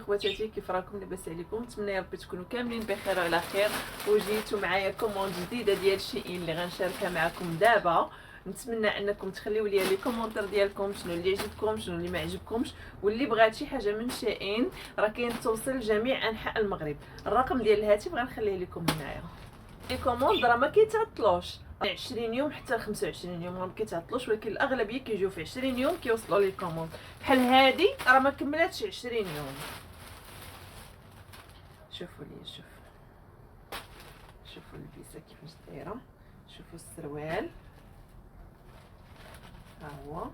خواتاتي، كيف راكم؟ لاباس عليكم؟ نتمنى يا ربي تكونوا كاملين بخير وعلى خير. وجيتوا معايا كوموند جديده ديال شيئين اللي غنشاركها معكم دابا. نتمنى انكم تخليو لي لي كومونتير ديالكم، شنو اللي عجبكم شنو اللي ما عجبكمش، واللي بغات شي حاجه من شيئين راه كاين توصل لجميع انحاء المغرب. الرقم ديال الهاتف غنخليه لكم هنايا. لي كوموند راه ما كيتعطلوش 20 يوم حتى ل 25 يوم، ما كيتعطلوش، ولكن الاغلبيه كيجيو في 20 يوم كيوصلوا لي كوموند. بحال هادي راه ما كملاتش 20 يوم. شوفوا لي، شوفوا البيسه كيفاش دايره، شوفوا السروال ها هو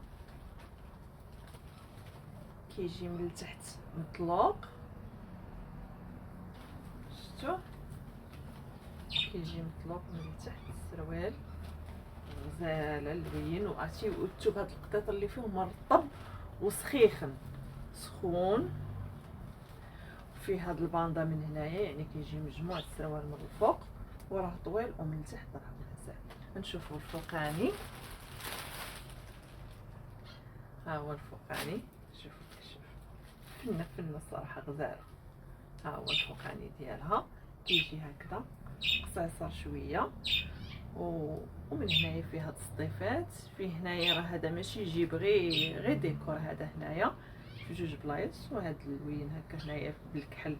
كيجي من التحت مطلوق، شفتوا كيجي مطلوق من التحت السروال غزاله لوين. وعرفتي وتشوف هاد القطيط اللي فيه مرطب وسخيخن سخون. فيه هاد الباندا من هنايا، يعني كيجي مجموع السروال من الفوق وراه طويل ومن تحت راه مهزال. نشوفوا الفوقاني، ها هو الفوقاني، شوفوا فنه الصراحه غزاله. ها هو الفوقاني ديالها كيجي هكذا قصيصر شويه، ومن هنايا فيه هاد السطيفات. فيه هنايا راه هذا ماشي يجيب غير ديكور، هذا هنايا في جوج بلايص، وهاد اللوين هكا هنايا بالكحل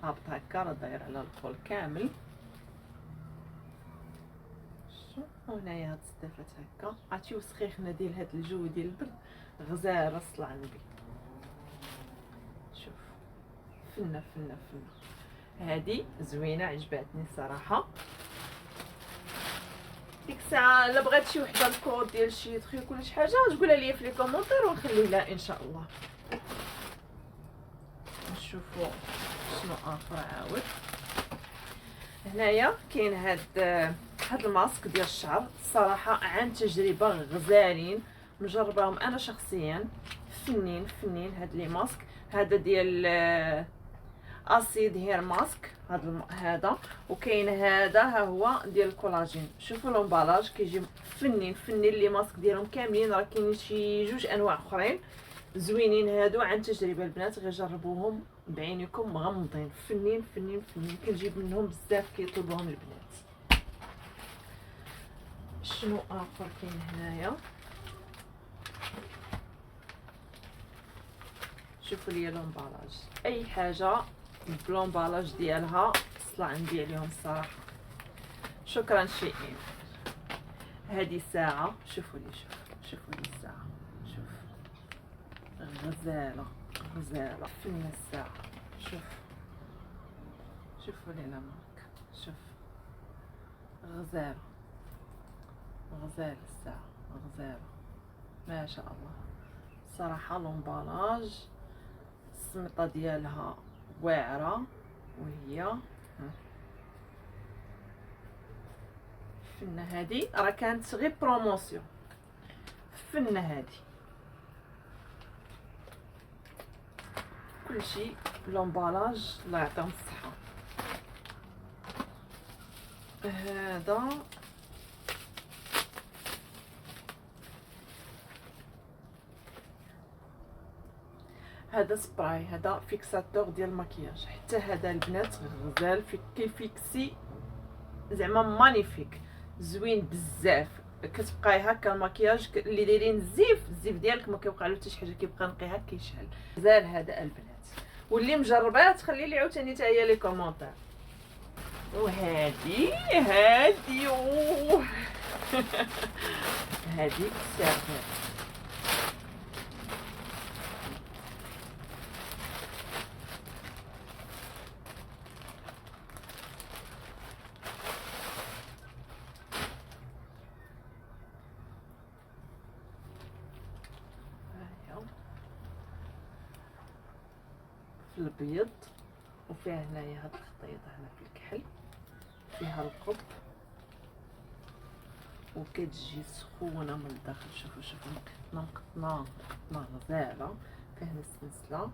هابط هكا راه داير على الكول كامل. وهنايا هاد السطيفات هكا عرفتي وسخيخنا ديال هاد الجو ديال البرد غزاله الصلاه على النبي. شوف فنه هادي زوينه عجباتني صراحه. ديك الساعه الا بغات شي وحده الكود ديال شي تخيك ولا شي حاجه تقولها لي في لي كومونتير ونخليه لها ان شاء الله. نشوفوا شنو اخر عاود. هنايا كاين هاد الماسك ديال الشعر، الصراحه عن تجربه غزالين مجرباهم انا شخصيا، فنين هاد لي ماسك. هذا ديال اسيد هير ماسك هذا، وكاين هذا ها هو ديال الكولاجين. شوفوا لومبالاج كيجي فنين لي ماسك ديالهم كاملين. راه كاين شي جوج انواع اخرين زوينين هادو عن تجربه البنات، غير جربوهم بعينكم مغمضين. فنين كنجيب منهم بزاف كيطلبوهم البنات. شنو اخر كاين هنايا؟ شوفوا لي لومبالاج، اي حاجه بلومبالاج ديالها الصلاه عندي عليهم الصراحه. شكرا شيئين. هذه ساعه، شوفوا لي الساعه، شوف غزاله فن الساعه. شوفوا لي لا مارك، شوف غزاله الساعه غزاله ما شاء الله صراحه. لومبالاج السمطه ديالها واعره، وهي فنه. هذه راه كانت غير بروموسيون، فنه هذه كلشي لومبالاج الله يعطيهم الصحه. هذا سبراي، هذا فيكساتور ديال المكياج. حتى هذا البنات غزال كيفيكسي زعما مانيفيك زوين بزاف. كتبقاي هكا المكياج اللي دايرين الزيف ديالك ما كيوقع له حتى شي حاجه، كيبقى نقي هكا كيشعل. غزال هذا البنات، واللي مجرباه تخلي لي عاوتاني حتى هي لي كومونتير. وهذه هذه سيرفيت. في البيض، وفيها هنايا هاد الخطيط هنا في الكحل، فيها القطب وكتجي سخونه من الداخل. شوفوا مقطنه غزاله. فيها السلسله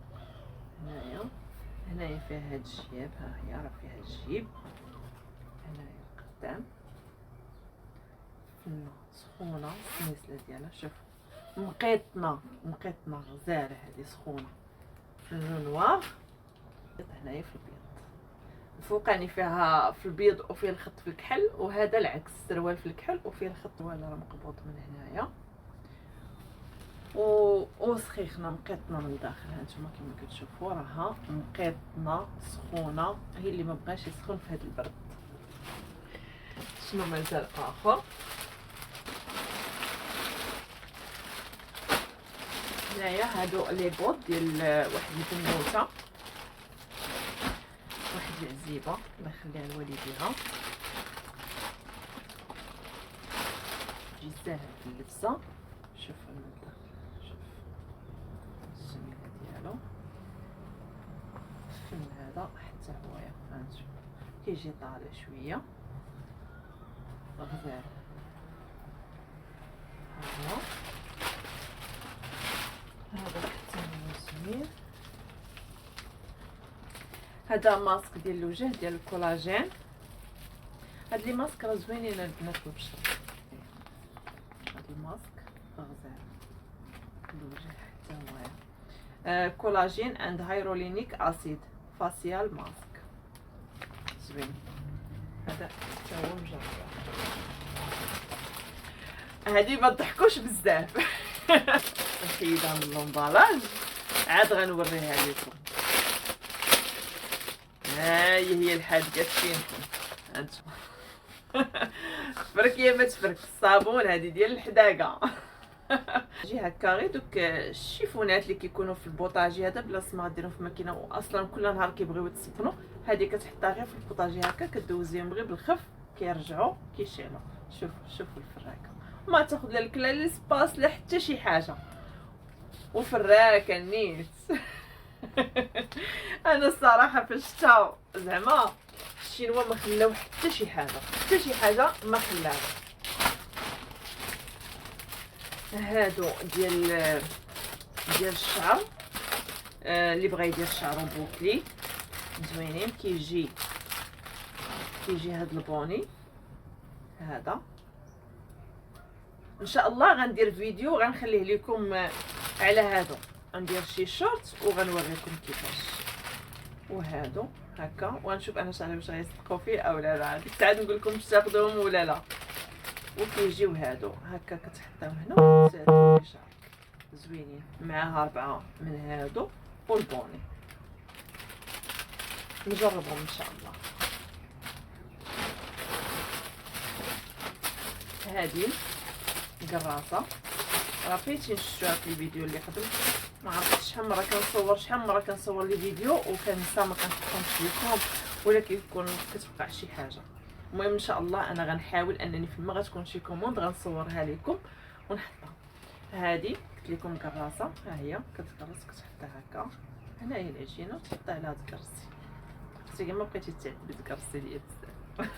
هنايا فيها هاد الجياب، ها هي راه فيها الجيب هنايا القدام. فنه سخونه السلسله ديالها، شوف مقيطنه غزاله هذه سخونه في اللون نوار. هنايا في البيض، الفوقاني فيها في البيض وفيه الخط في الكحل، وهذا العكس، السروال في الكحل وفيه الخط ولا راه مقبوض من هنايا وسخيخنا مقيطنا من الداخل. هانتوما كما كتشوفوا راها مقيطنا سخونه، هي اللي ما بغاش يسخن في هذا البرد. شنو مازال اخر؟ هنايا هادو لي بوط ديال واحد البنوته، واحد العزيبه الله يخليها لوالديها، تجي ساهله في اللبسه. شوف المنظر، شوف الجميله ديالو، الفن هذا حتى هويا هانتوما كيجي طالع شويه غزال. هذا حتى هو زوين. هذا ماسك ديال الوجه ديال الكولاجين. هاد لي ماسك راه زوينين البنات للبشره، هاد الماسك غزال الوجه حتى هو كولاجين اند هيرولينيك اسيد فاسيال ماسك زوين. هذا حتى هو مجرب. هادي ما تضحكوش بزاف نحيدها من لومبالاج عاد غنوريها لكم. هي الحادقه فينكم هانتوما تفرك يا ما تفرك الصابون، هذه ديال الحداقه جي هكا غير دوك الشيفونات اللي كيكونوا في البوطاجي هذا بلاص ما غديرهم في الماكينه، واصلا كل نهار كيبغيو يتسخنوا، هذه كتحطها غير في البوطاجي هكا كدوزيهم غير بالخف كيرجعوا كيشيلوا. شوفوا الفراكه ما تاخذ لا الكلا لا السباس لا حتى شي حاجه، وفراكه نيت انا الصراحه في الشتاء زعما الشينوا ما خلاو حتى شي حاجه ما خلاو. هادو ديال الشعر، اللي بغى يدير شعرو بوكلي زوينين. كيجي هاد البوني هذا ان شاء الله غندير فيديو غنخليه لكم على هادو، غندير شي شورت وغنوريكم كيفاش. وهادو هكا ونشوف انا شعري واش غيصدقوا فيه او لا، ديك الساعه نقول لكم باش تاخذوهم ولا لا. وكيجيو هادو هكا كتحطيو هنا وتسالي شعرك زوينين، معاها 4 من هادو والبوني. نجربهم ان شاء الله. هادي قراصه راه فايتين شفتوها في الفيديو اللي قبل، ما عرفتش شحال مره كنصور لي فيديو وكنسى ما كنحطهمش لكم، ولا كيكون كتوقع شي حاجه. المهم ان شاء الله انا غنحاول انني فيما غتكون شي كوموند غنصورها لكم ونحطها. هذه قلت لكم كراسه، ها هي كتكرس كتحطها هكا، هنا هي العجينه وتحطها على هاد الكرسي. حتى ما بقيتي تعذبي تكرسي ليا بزاف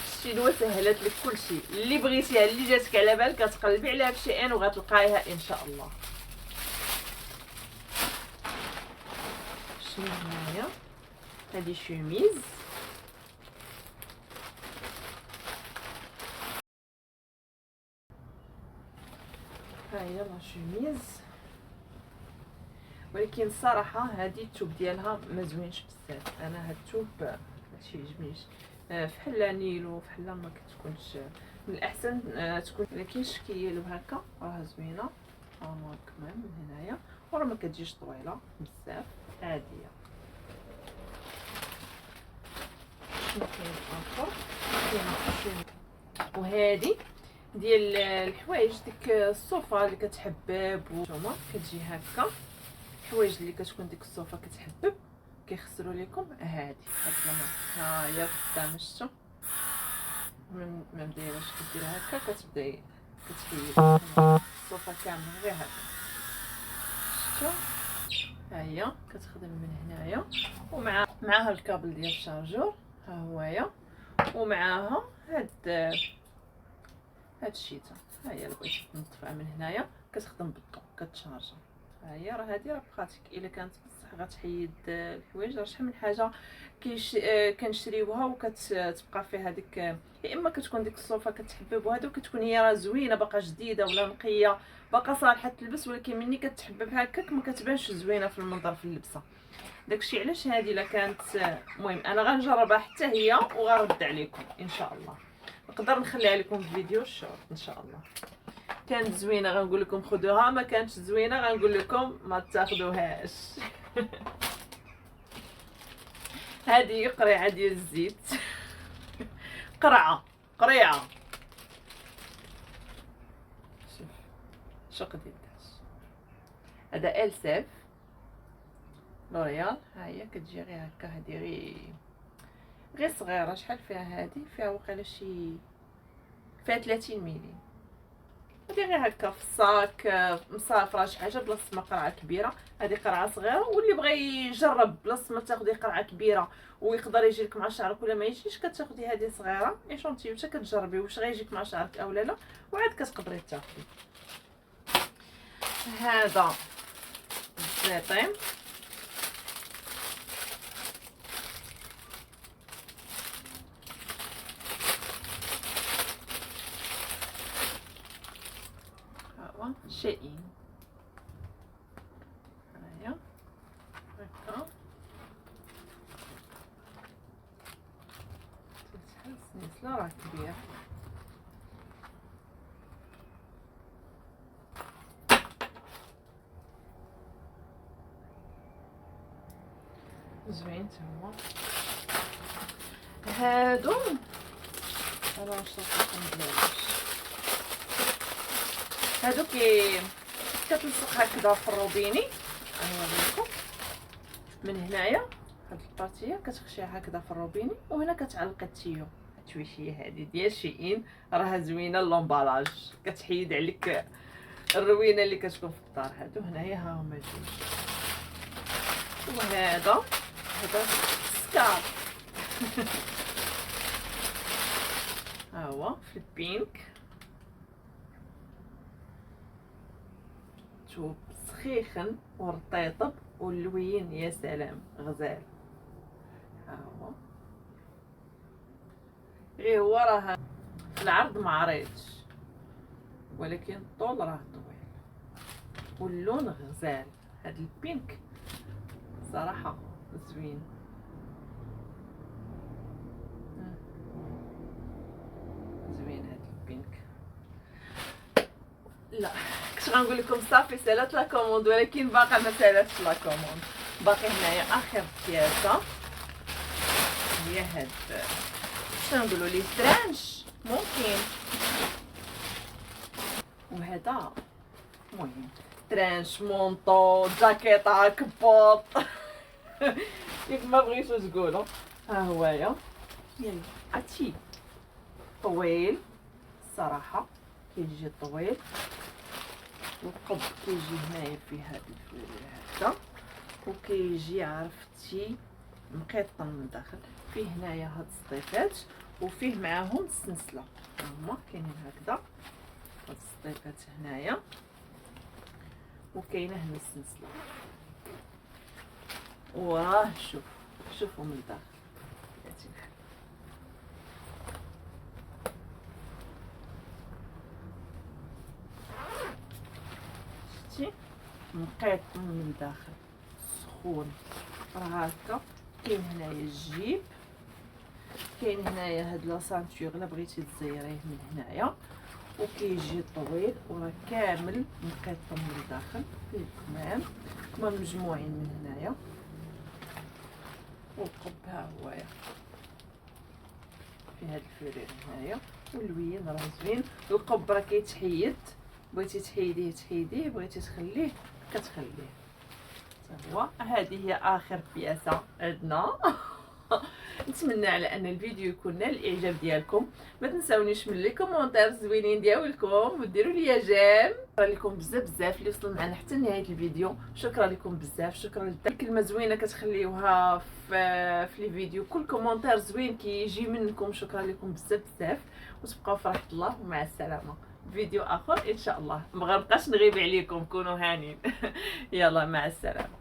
الشينوا سهلت لك كلشي، اللي بغيتيها اللي جاتك على بالك كتقلبي عليها في شي ان وغتلقايها ان شاء الله. شنو هنايا؟ هذه شوميز ها هي لا شوميز، ولكن الصراحه هذه الثوب ديالها ما زوينش بزاف. انا هاد الثوب ماشي يعجبنيش، فحال نيلو فحال ما كتكونش من الاحسن تكون، لكن شكيلو هكا راه زوينه هما كمان من هنايا، وراه ما كتجيش طويله بزاف عاديه. شنو كاين اخر؟ كاين وهذه ديال الحوايج ديك الصوفه اللي كتحبب، وانتوما كتجي هكا الحوايج اللي كتكون ديك الصوفه كتحبب كيخسروا لكم. هاد الماسك ها هي قدام شفتوا ما دايرهاش، كديرها هكا كتبداي كتحيد الصوفه كامله غير هكا شفتوا. ها هي كتخدم من هنايا، معاها الكابل ديال الشارجور ها هويا، ومعاها هاد الشيته ها هي اللي بغيتي تنظفها من هنايا كتخدم بالضوء كتشارجا. ها هي راه هادي راه بخاتك الا كانت بصح غتحيد الحوايج. راه شحال من حاجه كنشريوها وكتبقى فيها هذيك، يا اما كتكون ديك الصوفه كتحبب وهذا، وكتكون هي راه زوينه باقا جديده ولا نقيه باقا صالحه تلبس، ولكن ملي كتحبب هكاك ما كتبانش زوينه في المنظر في اللبسه. داكشي علاش هذه الا كانت، المهم انا غنجربها حتى هي وغنرد عليكم ان شاء الله. نقدر نخليها لكم في فيديو شورت ان شاء الله. كانت زوينه غنقول لكم خذوها، ما كانتش زوينه غنقول لكم ما تاخذوهاش. هذه قريعه ديال الزيت. قريعه شوف شو قد يداش. هذا السيف لوريال، ها هي كتجي غير هكا، هذه غير صغيره. شحال فيها هذه؟ فيها وقيله شي فيها 30 ملي. هذه غير هكا في الصاك مسافره شي حاجه، بلاصه ما قرعه كبيره. هذه قرعه صغيره، واللي بغى يجرب بلاصه ما تاخذي قرعه كبيره ويقدر يجيلك مع شعرك ولا ما يجيش، كتاخذي هذه صغيره ايشونتيو حتى كتجربي واش غيجيك مع شعرك او لا، وعاد كتقدري تاخذي. هذا الزيتون شائين، هنايا هكا شحال السنسله راه كبير. زوين تما هادو. انا واش صافي بلاش هادو كتلصق هكذا في الروبيني. غنوريكم من هنايا هاد البارتيه كتخشيها هكذا في الروبيني، وهنا كتعلقي التيو. التويشيه هذه ديال شيئين راها زوينه، اللومبالاج كتحيد عليك الروينه اللي كتكون في الدار. هادو هنايا ها هما جوج، وهذا سكار. ها هو في البينك، شوف سخيخن ورطيطب واللوين يا سلام غزال. ها هو غير هو راه العرض ما عريضش، ولكن الطول راه طويل واللون غزال. هاد البينك صراحه زوين. زوين هاد البينك. لا كنت غنقول لكم صافي سالات لا كوموند، ولكن باقا ما سالاتش لا كوموند. باقي هنايا اخر بياسه هي هاد شنو نقولوا ليه ترانش ممكن، وهذا المهم ترانش مونطو جاكيطه كبوط. كيف ما بغيتو تقولوا. ها هويا يلا عرفتي طويل الصراحه، كيجي طويل والقب كيجي هنايا في هاد الفلويل هكذا، وكيجي عرفتي مقيطن من الداخل. فيه هنايا هاد السطيفات وفيه معاهم السنسله، هما كاينين هكذا هاد السطيفات هنايا، وكاينه هنا السنسله. وراه شوفوا من الداخل شتي مقيط من الداخل سخون. راه هكا كاين هنايا الجيب، كاين هنايا هاد لا سانتور الا بغيتي تزيريه من هنايا، وكيجي طويل وراه كامل مقيط من الداخل فيه الكمام، كمام مجموعين من هنايا، والقب ها هويا في هاد الفرير هنايا، واللوين راه زوين. القب راه كيتحيد، بغيتي تحيديه بغيتي تخليه كتخليه. هو هذه هي اخر بياسه عندنا. نتمنى على ان الفيديو يكون نال الاعجاب ديالكم. ما تنساونيش من لي كومونتير زوينين ديالكم وديروا لي جيم. شكرا لكم بزاف اللي وصلوا معنا حتى نهايه الفيديو. شكرا لكم بزاف. شكرا كلمه زوينه كتخليوها في الفيديو، كل كومونتير زوين كيجي منكم. شكرا لكم بزاف وتبقاو في رحمه الله ومع السلامه. فيديو اخر ان شاء الله. ما غنبقاش نغيب عليكم، كونوا هانين. يلا مع السلامه.